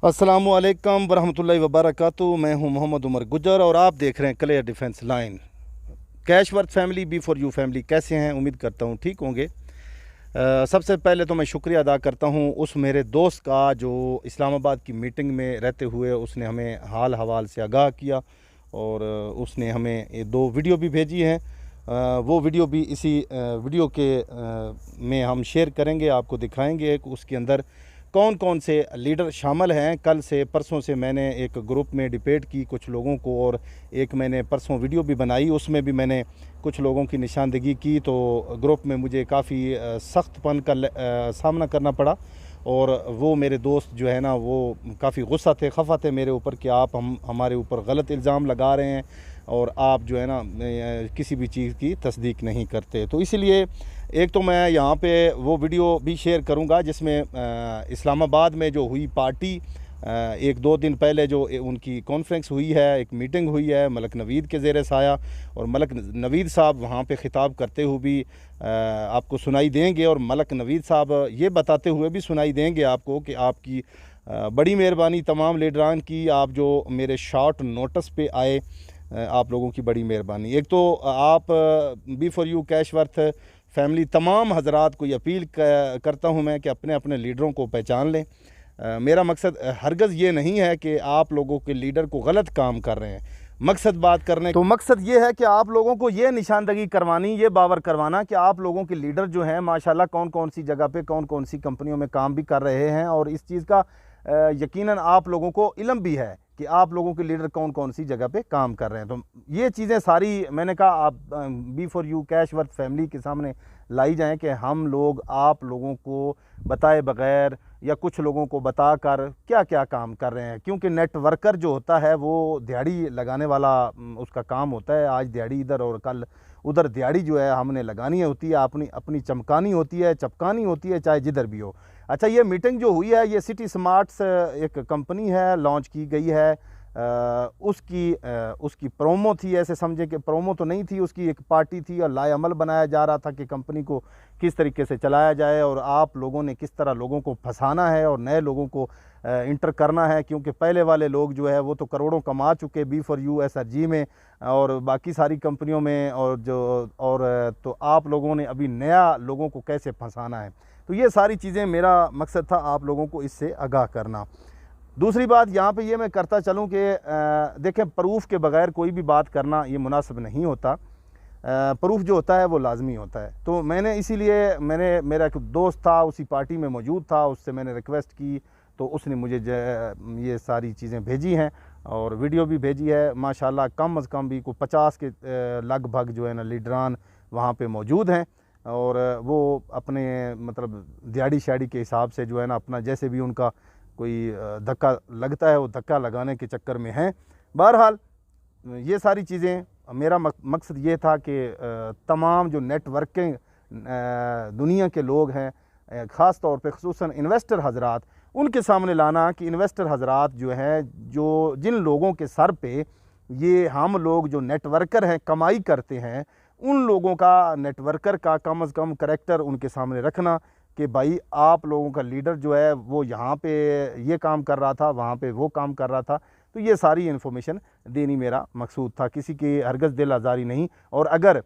अस्सलामुअलैकुम वरहमतुल्लाहि वबरकातुहू। मैं हूं मोहम्मद उमर गुजर और आप देख रहे हैं clear defence line. कैशवर्थ family, B for you family, कैसे हैं? उम्मीद करता हूं ठीक होंगे। सबसे पहले तो मैं शुक्रिया अदा करता हूं उस मेरे दोस्त का जो इस्लामाबाद की मीटिंग में रहते हुए उसने हमें हाल हवाल से आगाह किया और उसने हमें ये 2 वीडियो भी भेजी हैं। वो वीडियो भी इसी वीडियो के में हम शेयर करेंगे, आपको दिखाएंगे उसके अंदर कौन कौन से लीडर शामिल हैं। कल से परसों से मैंने एक ग्रुप में डिबेट की कुछ लोगों को और एक मैंने परसों वीडियो भी बनाई, उसमें भी मैंने कुछ लोगों की निशानदेही की। तो ग्रुप में मुझे काफ़ी सख्तपन का सामना करना पड़ा और वो मेरे दोस्त जो है ना वो काफ़ी गुस्सा थे, खफा थे मेरे ऊपर कि आप हमारे ऊपर गलत इल्ज़ाम लगा रहे हैं और आप जो है ना किसी भी चीज़ की तस्दीक नहीं करते। तो इसलिए एक तो मैं यहाँ पे वो वीडियो भी शेयर करूँगा जिसमें इस्लामाबाद में जो हुई पार्टी, 1-2 दिन पहले जो उनकी कॉन्फ्रेंस हुई है, एक मीटिंग हुई है मलक नवीद के ज़ेर साया, और मलक नवीद साहब वहाँ पे ख़िताब करते हुए भी आपको सुनाई देंगे और मलक नवीद साहब ये बताते हुए भी सुनाई देंगे आपको कि आपकी बड़ी मेहरबानी तमाम लीडरान की, आप जो मेरे शॉर्ट नोटिस पे आए, आप लोगों की बड़ी मेहरबानी। एक तो आप बी फॉर यू कैशवर्थ फैमिली तमाम हजरात को ये अपील करता हूँ मैं कि अपने अपने लीडरों को पहचान लें। मेरा मकसद हरगज़ ये नहीं है कि आप लोगों के लीडर को गलत काम कर रहे हैं। मकसद बात करने तो मकसद ये है कि आप लोगों को ये निशानदगी करवानी, ये बावर करवाना कि आप लोगों के लीडर जो हैं माशाल्लाह कौन कौन सी जगह पे कौन कौन सी कंपनियों में काम भी कर रहे हैं, और इस चीज़ का यकीनन आप लोगों को इल्म भी है कि आप लोगों के लीडर कौन कौन सी जगह पे काम कर रहे हैं। तो ये चीज़ें सारी मैंने कहा आप बी फॉर यू कैशवर्थ फैमिली के सामने लाई जाएं कि हम लोग आप लोगों को बताए बग़ैर या कुछ लोगों को बताकर क्या क्या काम कर रहे हैं, क्योंकि नेटवर्कर जो होता है वो दिहाड़ी लगाने वाला उसका काम होता है। आज दिहाड़ी इधर और कल उधर दिहाड़ी जो है हमने लगानी होती है, अपनी अपनी चमकानी होती है, चपकानी होती है, चाहे जिधर भी हो। अच्छा, ये मीटिंग जो हुई है ये सिटी स्मार्ट्स एक कंपनी है, लॉन्च की गई है। उसकी प्रोमो थी, ऐसे समझे कि प्रोमो तो नहीं थी, उसकी एक पार्टी थी और लाएअमल बनाया जा रहा था कि कंपनी को किस तरीके से चलाया जाए और आप लोगों ने किस तरह लोगों को फंसाना है और नए लोगों को इंटर करना है, क्योंकि पहले वाले लोग जो है वो तो करोड़ों कमा चुके बी फॉर यू SRG में और बाकी सारी कंपनियों में, तो आप लोगों ने अभी नया लोगों को कैसे फंसाना है। तो ये सारी चीज़ें मेरा मकसद था आप लोगों को इससे आगाह करना। दूसरी बात यहाँ पे ये मैं करता चलूँ कि देखें, प्रूफ के बगैर कोई भी बात करना ये मुनासिब नहीं होता। प्रूफ जो होता है वो लाजमी होता है। तो मैंने इसीलिए मेरा एक दोस्त था उसी पार्टी में मौजूद था, उससे मैंने रिक्वेस्ट की तो उसने मुझे ये सारी चीज़ें भेजी हैं और वीडियो भी भेजी है। माशाल्लाह कम अज़ कम भी को 50 के लगभग जो है ना लीडरान वहाँ पे मौजूद हैं और वो अपने मतलब दिहाड़ी शाड़ी के हिसाब से जो है ना अपना जैसे भी उनका कोई धक्का लगता है वो धक्का लगाने के चक्कर में हैं। बहरहाल ये सारी चीज़ें, मेरा मकसद ये था कि तमाम जो नेटवर्किंग दुनिया के लोग हैं, ख़ास तौर पे ख़ुसूसन इन्वेस्टर हज़रात, उनके सामने लाना कि इन्वेस्टर हज़रात जो हैं, जो जिन लोगों के सर पे ये हम लोग जो नेटवर्कर हैं कमाई करते हैं, उन लोगों का नेटवर्कर का कम अज़ कम करैक्टर उनके सामने रखना कि भाई आप लोगों का लीडर जो है वो यहाँ पे ये काम कर रहा था, वहाँ पे वो काम कर रहा था। तो ये सारी इन्फॉर्मेशन देनी मेरा मकसूद था, किसी की हरगज़ दिल आज़ारी नहीं। और अगर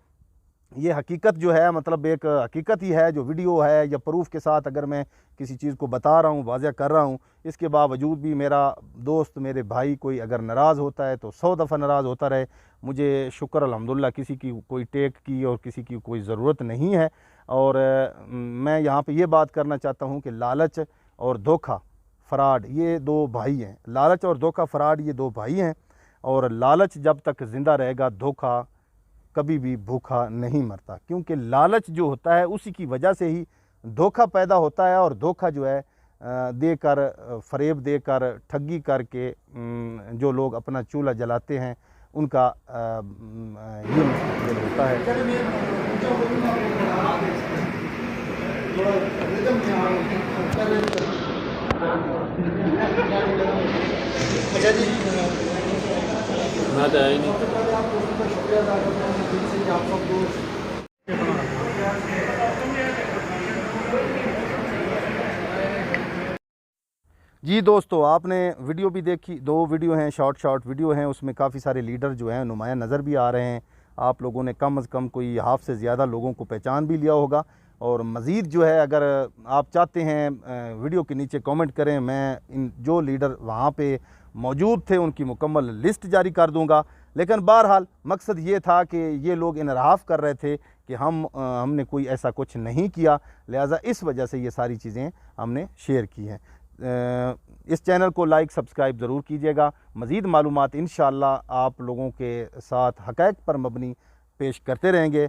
ये हकीकत जो है मतलब एक हकीकत ही है, जो वीडियो है या प्रूफ के साथ अगर मैं किसी चीज़ को बता रहा हूँ, वाज़ह कर रहा हूँ, इसके बावजूद भी मेरा दोस्त मेरे भाई कोई अगर नाराज़ होता है तो 100 दफ़ा नाराज़ होता रहे। मुझे शुक्र अल्हम्दुलिल्लाह किसी की कोई टेक की और किसी की कोई ज़रूरत नहीं है। और मैं यहाँ पे ये बात करना चाहता हूँ कि लालच और धोखा फ़राड ये 2 भाई हैं। लालच और धोखा फ़राड ये 2 भाई हैं और लालच जब तक ज़िंदा रहेगा, धोखा कभी भी भूखा नहीं मरता, क्योंकि लालच जो होता है उसी की वजह से ही धोखा पैदा होता है। और धोखा जो है देकर, फ़रेब देकर, ठगी करके जो लोग अपना चूल्हा जलाते हैं उनका ये मुस्तक़बिल होता है। अच्छा जी, जी दोस्तों, आपने वीडियो भी देखी, 2 वीडियो हैं, शॉर्ट वीडियो हैं, उसमें काफ़ी सारे लीडर जो हैं नुमाया नज़र भी आ रहे हैं। आप लोगों ने कम से कम कोई हाफ़ से ज़्यादा लोगों को पहचान भी लिया होगा। और मज़ीद जो है, अगर आप चाहते हैं वीडियो के नीचे कमेंट करें, मैं इन जो लीडर वहाँ पे मौजूद थे उनकी मुकम्मल लिस्ट जारी कर दूँगा। लेकिन बहरहाल मकसद ये था कि ये लोग इनराफ़ कर रहे थे कि हमने कोई ऐसा कुछ नहीं किया, लिहाजा इस वजह से ये सारी चीज़ें हमने शेयर की हैं। इस चैनल को लाइक सब्सक्राइब ज़रूर कीजिएगा। मज़ीद मालूमात इंशाअल्लाह आप लोगों के साथ हक़ाइक़ पर मबनी पेश करते रहेंगे।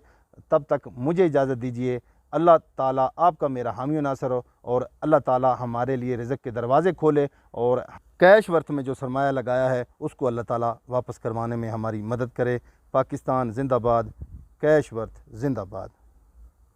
तब तक मुझे इजाज़त दीजिए। अल्लाह ताला आपका मेरा हामी व नासर हो, और अल्लाह ताला हमारे लिए रिज़्क़ के दरवाज़े खोले, और कैश वर्थ में जो सरमाया लगाया है उसको अल्लाह ताला वापस करवाने में हमारी मदद करे। Pakistan ज़िंदाबाद, cash worth ज़िंदाबाद।